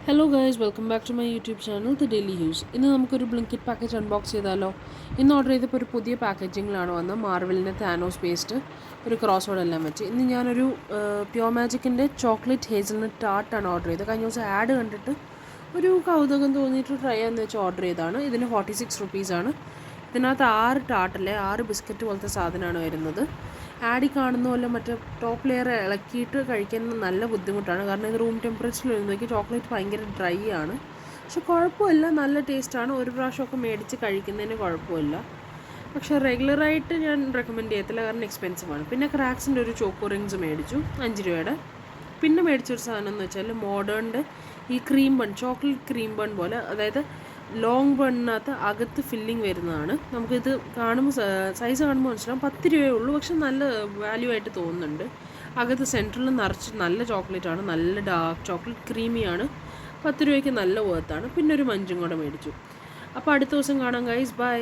Hello guys, welcome back to my YouTube channel the daily hues. ഇന്ന് നമുക്കൊരു Blinkit package unbox ചെയ്താലോ. ഇന്ന് order ചെയ്തപ്പോൾ ഒരു പുതിയ പാക്കേജിങ്ങിലാണ് വന്നത്. മാർവലിൻ്റെ താനോസ് പേസ്റ്റ് ഒരു ക്രോസ് വേർഡ് എല്ലാം വെച്ച്. ഇന്ന് ഞാനൊരു പ്യോർ മാജിക്കിൻ്റെ ചോക്ലേറ്റ് ഹേസൽനട്ട് ടാർട്ടാണ് ഓർഡർ ചെയ്തത്. കഴിഞ്ഞ ദിവസം ആഡ് കണ്ടിട്ട് ഒരു കൗതുകം തോന്നിയിട്ട് ട്രൈ ചെയ്യാമെന്ന് വെച്ച് ഓർഡർ ചെയ്തതാണ്. ഇതിന് 46 റുപ്പീസാണ്. ഇതിനകത്ത് 6 ടാർട്ടല്ലേ 6 ബിസ്ക്കറ്റ് പോലത്തെ സാധനമാണ് വരുന്നത്. ആഡിൽ കാണുന്ന പോലെ മറ്റേ ടോപ്പ് ലെയർ ഇളക്കിയിട്ട് കഴിക്കാൻ നല്ല ബുദ്ധിമുട്ടാണ്. കാരണം ഇത് റൂം ടെമ്പറേച്ചറിൽ വരുന്നതൊക്കെ ചോക്ലേറ്റ് ഭയങ്കര ഡ്രൈ ആണ്. പക്ഷെ കുഴപ്പമില്ല, നല്ല ടേസ്റ്റാണ്. ഒരു പ്രാവശ്യമൊക്കെ മേടിച്ച് കഴിക്കുന്നതിന് കുഴപ്പമില്ല. പക്ഷേ റെഗുലറായിട്ട് ഞാൻ റെക്കമെൻഡ് ചെയ്യത്തില്ല, കാരണം എക്സ്പെൻസീവാണ്. പിന്നെ ക്രാക്സിൻ്റെ ഒരു ചോക്കോ റിങ്സ് മേടിച്ചു 5 രൂപയുടെ. പിന്നെ മേടിച്ചൊരു സാധനം എന്ന് വെച്ചാൽ മോഡേണിൻ്റെ ഈ cream bun, chocolate cream bun പോലെ, അതായത് ലോങ് ബണ്ണിനകത്ത് അകത്ത് ഫില്ലിങ് വരുന്നതാണ്. നമുക്കിത് കാണുമ്പോൾ സൈസ് കാണുമ്പോൾ മനസ്സിലാവും 10 രൂപയേ ഉള്ളൂ, പക്ഷെ നല്ല വാല്യൂ ആയിട്ട് തോന്നുന്നുണ്ട്. അകത്ത് സെൻട്രലിൽ നിറച്ച് നല്ല ചോക്ലേറ്റാണ്, നല്ല ഡാർക്ക് ചോക്ലേറ്റ് ക്രീമിയാണ്. 10 രൂപയ്ക്ക് നല്ല വേർത്താണ്. പിന്നെ ഒരു മഞ്ചും കൂടെ മേടിച്ചു. അപ്പോൾ അടുത്ത ദിവസം കാണാം ഗൈസ്, ബൈ.